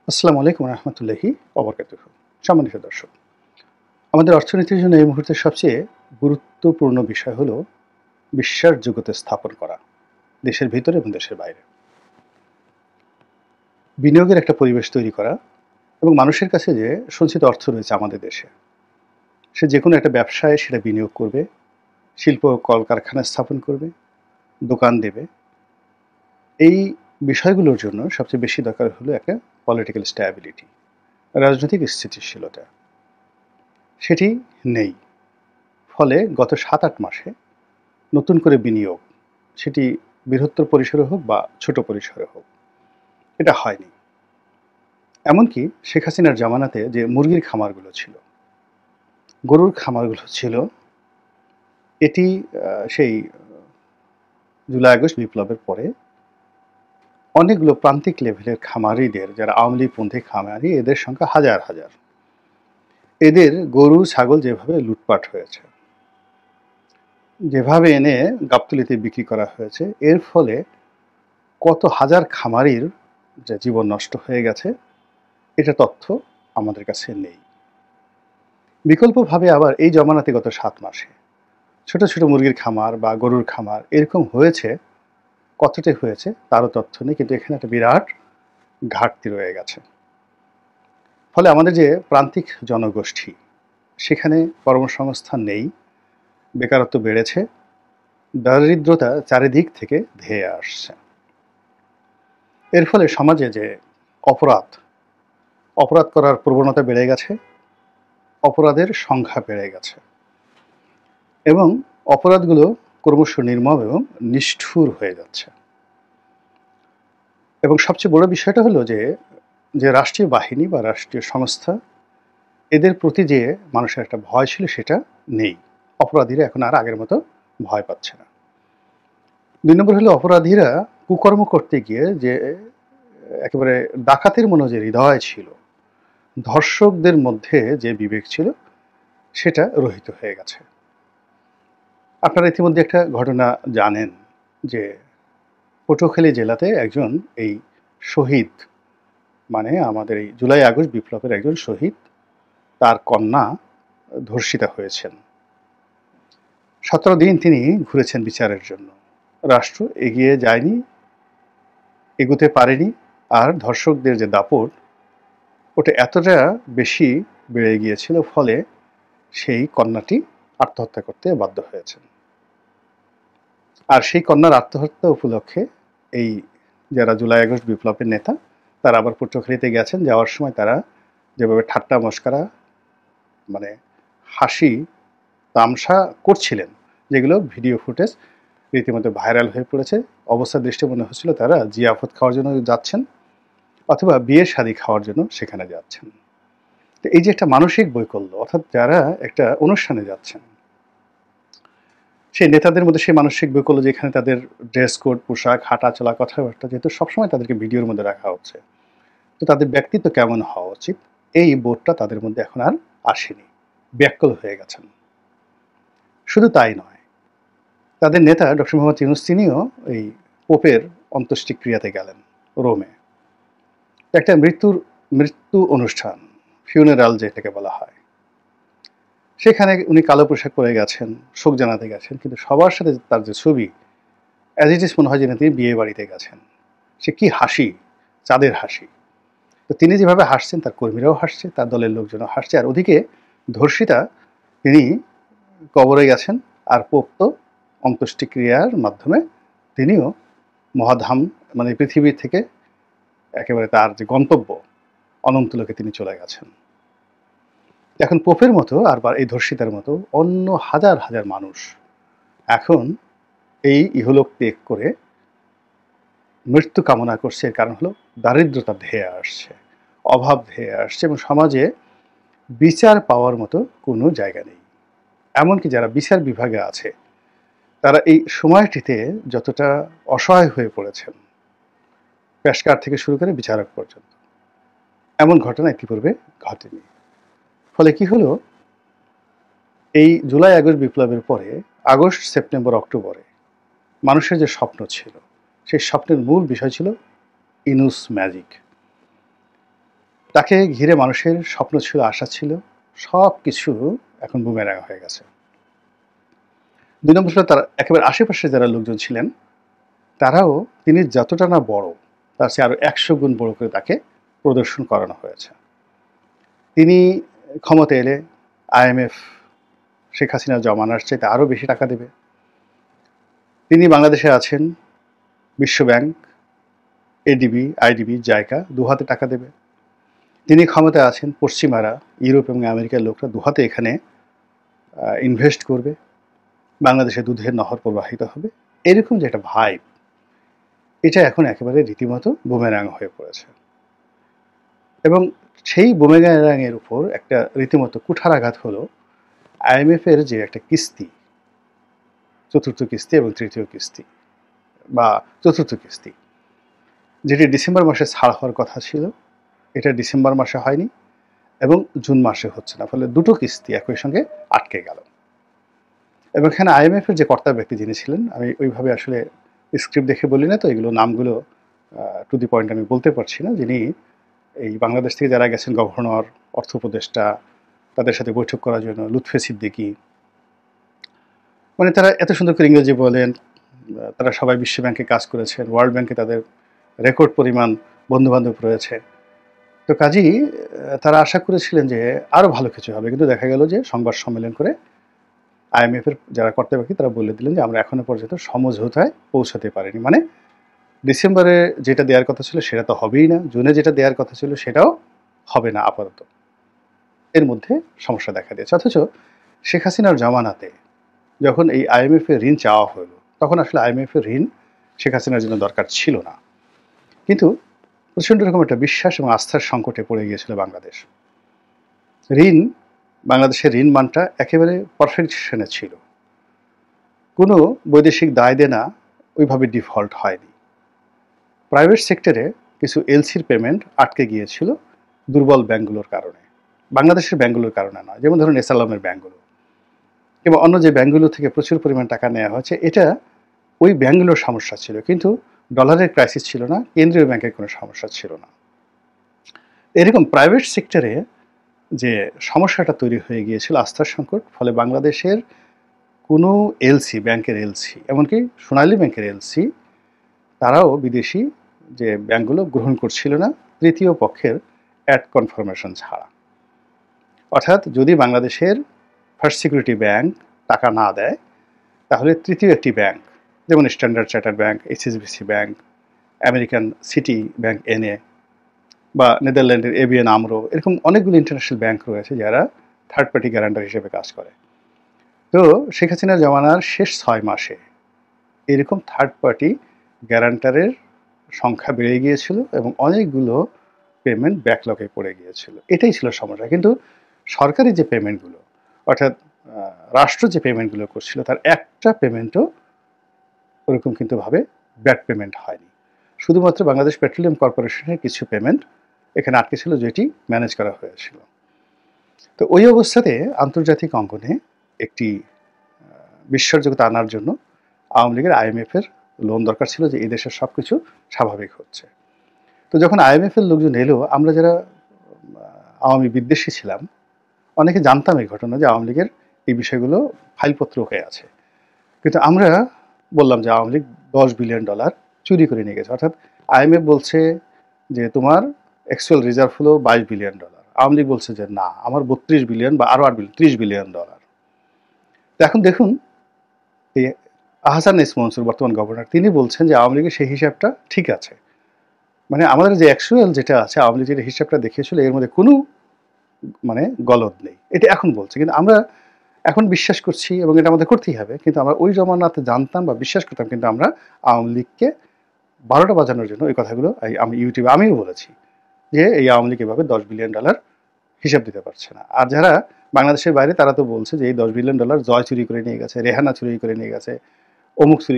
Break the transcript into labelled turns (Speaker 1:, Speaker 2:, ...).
Speaker 1: আসসালামু আলাইকুম রহমতুল্লাহি ওবরকাতুহু। সম্মানিত দর্শক, আমাদের অর্থনীতির জন্য এই মুহূর্তে সবচেয়ে গুরুত্বপূর্ণ বিষয় হলো বিশ্বাসযোগ্যতা স্থাপন করা, দেশের ভিতরে এবং দেশের বাইরে। বিনিয়োগের একটা পরিবেশ তৈরি করা এবং মানুষের কাছে যে সঞ্চিত অর্থ রয়েছে আমাদের দেশে, সে যেকোনো একটা ব্যবসায় সেটা বিনিয়োগ করবে, শিল্প কলকারখানা স্থাপন করবে, দোকান দেবে। এই বিষয়গুলোর জন্য সবচেয়ে বেশি দরকার হলো একটা পলিটিক্যাল স্ট্যাবিলিটি, রাজনৈতিক স্থিতিশীলতা। সেটি নেই। ফলে গত ৭-৮ মাসে নতুন করে বিনিয়োগ, সেটি বৃহত্তর পরিসরে হোক বা ছোট পরিসরে হোক, এটা হয়নি। এমনকি শেখ হাসিনার জামানাতে যে মুরগির খামারগুলো ছিল, গরুর খামারগুলো ছিল, এটি সেই জুলাই আগস্ট বিপ্লবের পরে অনেকগুলো প্রান্তিক লেভেলের খামারিদের, যারা আওয়ামী লীগপন্থী খামারি, এদের সংখ্যা হাজার হাজার। এদের গরু ছাগল যেভাবে লুটপাট হয়েছে, যেভাবে এনে গাবতলীতে বিক্রি করা হয়েছে, এর ফলে কত হাজার খামারির যে জীবন নষ্ট হয়ে গেছে, এটা তথ্য আমাদের কাছে নেই। বিকল্পভাবে আবার এই জমানাতে গত ৭ মাসে ছোট ছোট মুরগির খামার বা গরুর খামার এরকম হয়েছে, কতটা হয়েছে তারও তথ্য নেই। কিন্তু এখানে একটা বিরাট ঘাটতি রয়ে গেছে। ফলে আমাদের যে প্রান্তিক জনগোষ্ঠী, সেখানে কর্মসংস্থান নেই, বেকারত্ব বেড়েছে, দারিদ্রতা চারিদিক থেকে ধেয়ে আসছে। এর ফলে সমাজে যে অপরাধ করার প্রবণতা বেড়ে গেছে, অপরাধের সংখ্যা বেড়ে গেছে এবং অপরাধগুলো ক্রমশ নির্মম এবং নিষ্ঠুর হয়ে যাচ্ছে। এবং সবচেয়ে বড় বিষয়টা হলো যে রাষ্ট্রীয় বাহিনী বা রাষ্ট্রীয় সংস্থা, এদের প্রতি যে মানুষের একটা ভয় ছিল সেটা নেই। অপরাধীরা এখন আর আগের মতো ভয় পাচ্ছে না। ২ নম্বর হলো অপরাধীরা কুকর্ম করতে গিয়ে যে একেবারে ডাকাতের মতো যে হৃদয় ছিল, ধর্ষকদের মধ্যে যে বিবেক ছিল, সেটা রহিত হয়ে গেছে। আপনারা ইতিমধ্যে একটা ঘটনা জানেন যে পটুয়াখালী জেলাতে একজন এই শহীদ, মানে আমাদের এই জুলাই আগস্ট বিপ্লবের একজন শহীদ, তার কন্যা ধর্ষিতা হয়েছেন। ১৭ দিন তিনি ঘুরেছেন বিচারের জন্য। রাষ্ট্র এগিয়ে যায়নি, এগোতে পারেনি। আর ধর্ষকদের যে দাপট, ওটা এতটা বেশি বেড়ে গিয়েছিল, ফলে সেই কন্যাটি আত্মহত্যা করতে বাধ্য হয়েছেন। আর সেই কন্যার আত্মহত্যা উপলক্ষে এই যারা জুলাই আগস্ট বিপ্লবের নেতা, তারা আবার পটুয়াখালীতে গেছেন। যাওয়ার সময় তারা যেভাবে ঠাট্টা মশকরা, মানে হাসি তামসা করছিলেন, যেগুলো ভিডিও ফুটেজ রীতিমতো ভাইরাল হয়ে পড়েছে। অবস্থা দৃষ্টে মনে হচ্ছিল তারা জিয়াফত খাওয়ার জন্য যাচ্ছেন অথবা বিয়ের শাদী খাওয়ার জন্য সেখানে যাচ্ছেন। তো এই যে একটা মানসিক বৈকল্য, অর্থাৎ যারা একটা অনুষ্ঠানে যাচ্ছেন, সেই নেতাদের মধ্যে সেই মানসিক বৈকল্য, যেখানে তাদের ড্রেস কোড, পোশাক, হাঁটা চলা, কথাবার্তা, যেহেতু সবসময় তাদেরকে ভিডিওর মধ্যে রাখা হচ্ছে, তো তাদের ব্যক্তিত্ব কেমন হওয়া উচিত, এই বোধটা তাদের মধ্যে এখন আর আসেনি, ব্যাকুল হয়ে গেছেন। শুধু তাই নয়, তাদের নেতা ডক্টর মোহাম্মদ ইউনূস তিনিও এই পোপের অন্ত্যেষ্টিক্রিয়াতে গেলেন রোমে। একটা মৃত্যু অনুষ্ঠান, ফিউনারাল যেটাকে বলা হয়, সেখানে উনি কালো পোশাক পরে গেছেন, শোক জানাতে গেছেন, কিন্তু সবার সাথে তার যে ছবি, অ্যাজ ইট ইজ মনে হয় যেন তিনি বিয়ে বাড়িতে গেছেন। সে কি হাসি, চাঁদের হাসি। তো তিনি যেভাবে হাসছেন, তার কর্মীরাও হাসছে, তার দলের লোকজনও হাসছে। আর ওদিকে ধর্ষিতা, তিনি কবরে গেছেন, আর পোপ তো অন্ত্যেষ্টিক্রিয়ার মাধ্যমে তিনিও মহাধাম, মানে পৃথিবীর থেকে একেবারে তার যে গন্তব্য অনন্তলোকে তিনি চলে গেছেন। এখন পোপের মতো আর এই ধর্ষিতার মতো অন্য হাজার হাজার মানুষ এখন এই ইহলোক ত্যাগ করে মৃত্যু কামনা করছে। এর কারণ হলো দারিদ্রতা ধেয়ে আসছে, অভাব ধেয়ে আসছে, এবং সমাজে বিচার পাওয়ার মতো কোনো জায়গা নেই। এমনকি যারা বিচার বিভাগে আছে, তারা এই সময়টিতে যতটা অসহায় হয়ে পড়েছেন, পেশকার থেকে শুরু করে বিচারক পর্যন্ত, এমন ঘটনা ইতিপূর্বে ঘটেনি। ফলে কি হলো, এই জুলাই আগস্ট বিপ্লবের পরে আগস্ট, সেপ্টেম্বর, অক্টোবরে মানুষের যে স্বপ্ন ছিল, সেই স্বপ্নের মূল বিষয় ছিল ইউনূস ম্যাজিক। তাকে ঘিরে মানুষের স্বপ্ন ছিল, আশা ছিল, সব কিছু এখন বুমেরাং হয়ে গেছে। ২ নম্বর হলো তার একেবারে আশেপাশে যারা লোকজন ছিলেন, তারাও তিনি যতটা না বড়, তার চেয়ে আরো ১০০ গুণ বড় করে তাকে প্রদর্শন করানো হয়েছে। তিনি ক্ষমতায় এলে IMF শেখ হাসিনার জমানার চাইতে আরও বেশি টাকা দেবে। তিনি বাংলাদেশে আছেন, বিশ্বব্যাংক, ADB, IDB, জাইকা দুহাতে টাকা দেবে। তিনি ক্ষমতায় আছেন, পশ্চিমারা, ইউরোপ এবং আমেরিকার লোকরা দুহাতে এখানে ইনভেস্ট করবে, বাংলাদেশে দুধের নহর প্রবাহিত হবে। এরকম যে একটা ভাইব, এটা এখন একেবারে রীতিমতো বুমেরাং হয়ে পড়েছে। এবং সেই বুমেরাংয়ের উপর একটা রীতিমতো কুঠারাঘাত হলো IMF এর যে একটা কিস্তি, চতুর্থ কিস্তি এবং তৃতীয় কিস্তি বা চতুর্থ কিস্তি, যেটি ডিসেম্বর মাসে ছাড় হওয়ার কথা ছিল, এটা ডিসেম্বর মাসে হয়নি এবং জুন মাসে হচ্ছে না, ফলে দুটো কিস্তি একই সঙ্গে আটকে গেল। এবং এখানে IMF এর যে কর্তা ব্যক্তি যিনি ছিলেন, আমি ওইভাবে আসলে স্ক্রিপ্ট দেখে বলি না, তো এগুলো নামগুলো টু দি পয়েন্ট আমি বলতে পারছি না, যিনি এই বাংলাদেশ থেকে যারা গেছেন, গভর্নর, অর্থ উপদেষ্টা, তাদের সাথে বৈঠক করার জন্য লুৎফে সিদ্দিকী, মানে তারা এত সুন্দর করে ইংরেজি বলেন, তারা সবাই বিশ্বব্যাংকে কাজ করেছেন, ওয়ার্ল্ড ব্যাংকে তাদের রেকর্ড পরিমাণ বন্ধুবান্ধব রয়েছে। তো কাজেই তারা আশা করেছিলেন যে আরও ভালো কিছু হবে, কিন্তু দেখা গেল যে সংবাদ সম্মেলন করে IMF এর যারা কর্তা ব্যক্তি তারা বলে দিলেন যে আমরা এখনো পর্যন্ত সমঝোতায় পৌঁছাতে পারিনি। মানে ডিসেম্বরে যেটা দেওয়ার কথা ছিল সেটা তো হবেই না, জুনে যেটা দেওয়ার কথা ছিল সেটাও হবে না আপাতত। এর মধ্যে সমস্যা দেখা দিয়েছে। অথচ শেখ হাসিনার জমানাতে যখন এই IMF এর ঋণ চাওয়া হলো, তখন আসলে IMF এর ঋণ শেখ হাসিনার জন্য দরকার ছিল না, কিন্তু প্রচণ্ড রকম একটা বিশ্বাস এবং আস্থার সংকটে পড়ে গিয়েছিল বাংলাদেশ। বাংলাদেশের ঋণ মানটা একেবারে পারফেকশনে ছিল, কোনো বৈদেশিক দায় দেনা ওইভাবে ডিফল্ট হয়নি। প্রাইভেট সেক্টরে কিছু এলসির পেমেন্ট আটকে গিয়েছিল দুর্বল ব্যাংকগুলোর কারণে, বাংলাদেশের ব্যাংকগুলোর কারণে নয়। যেমন ধরুন এসালামের ব্যাংকগুলো কিংবা অন্য যে ব্যাংকগুলো থেকে প্রচুর পরিমাণ টাকা নেওয়া হয়েছে, এটা ওই ব্যাংকগুলোর সমস্যা ছিল, কিন্তু ডলারের ক্রাইসিস ছিল না, কেন্দ্রীয় ব্যাংকের কোনো সমস্যা ছিল না। এরকম প্রাইভেট সেক্টরে যে সমস্যাটা তৈরি হয়ে গিয়েছিল আস্থার সংকট, ফলে বাংলাদেশের কোনো এলসি, ব্যাংকের এলসি, এমনকি সোনালী ব্যাংকের এলসি, তারাও বিদেশি যে ব্যাংকগুলো গ্রহণ করছিল না তৃতীয় পক্ষের অ্যাড কনফার্মেশন ছাড়া। অর্থাৎ যদি বাংলাদেশের ফার্স্ট সিকিউরিটি ব্যাংক টাকা না দেয়, তাহলে তৃতীয় একটি ব্যাংক, যেমন standard chartered bank, HSBC bank, American city bank NA, বা নেদারল্যান্ডের ABN AMRO, এরকম অনেকগুলো ইন্টারন্যাশনাল ব্যাংক রয়েছে যারা থার্ড পার্টি গ্যারান্টার হিসেবে কাজ করে। তো শেখ হাসিনার জমানার শেষ 6 মাসে এরকম থার্ড পার্টি গ্যারান্টারের সংখ্যা বেড়ে গিয়েছিল এবং অনেকগুলো পেমেন্ট ব্যাকলগে পড়ে গিয়েছিল। এটাই ছিল সমস্যা। কিন্তু সরকারি যে পেমেন্টগুলো, অর্থাৎ রাষ্ট্র যে পেমেন্টগুলো করছিল, তার একটা পেমেন্টও ওরকম কিন্তু ভাবে ব্যাড পেমেন্ট হয়নি। শুধুমাত্র বাংলাদেশ পেট্রোলিয়াম কর্পোরেশনের কিছু পেমেন্ট এখানে আটকে ছিল, যেটি ম্যানেজ করা হয়েছিল। তো ওই অবস্থাতে আন্তর্জাতিক অঙ্গনে একটি বিশ্বাসযোগ্যতা আনার জন্য আওয়ামী লীগের IMF এর লোন দরকার ছিল, যে এই দেশের সব কিছু স্বাভাবিক হচ্ছে। তো যখন IMF এর লোকজন এলো, আমরা যারা আওয়ামী বিদ্বেষী ছিলাম অনেকে জানতাম এই ঘটনা, যে আওয়ামী লীগের এই বিষয়গুলো ফাইলপত্র হয়ে আছে, কিন্তু আমরা বললাম যে আওয়ামী লীগ $10 বিলিয়ন চুরি করে নিয়ে গেছে। অর্থাৎ IMF বলছে যে তোমার অ্যাকচুয়াল রিজার্ভ হলো $22 বিলিয়ন, আওয়ামী লীগ বলছে যে না, আমার 32 বিলিয়ন বা আরো 8 বিলিয়ন, $30 বিলিয়ন। তো এখন দেখুন, এই আহসান এস মনসুর বর্তমান গভর্নর, তিনি বলছেন যে আওয়ামী লীগের সেই হিসাবটা ঠিক আছে, মানে আমাদের যে অ্যাকচুয়াল যেটা আছে, আওয়ামী লীগ যেটা হিসাবটা দেখিয়েছিল, এর মধ্যে কোনো মানে গলদ নেই, এটা এখন বলছে। কিন্তু আমরা এখন বিশ্বাস করছি এবং এটা আমাদের করতেই হবে, কিন্তু আমরা ওই জমানাতে জানতাম বা বিশ্বাস করতাম, কিন্তু আমরা আওয়ামী লীগকে 12টা বাজানোর জন্য ওই কথাগুলো আমি ইউটিউবে আমিও বলেছি যে এই আওয়ামী লীগ এভাবে $10 বিলিয়ন হিসাব দিতে পারছে না। আর যারা বাংলাদেশের বাইরে, তারা তো বলছে যে এই $10 বিলিয়ন জয় চুরি করে নিয়ে গেছে, রেহানা চুরি করে নিয়ে গেছে, অমুক চুরি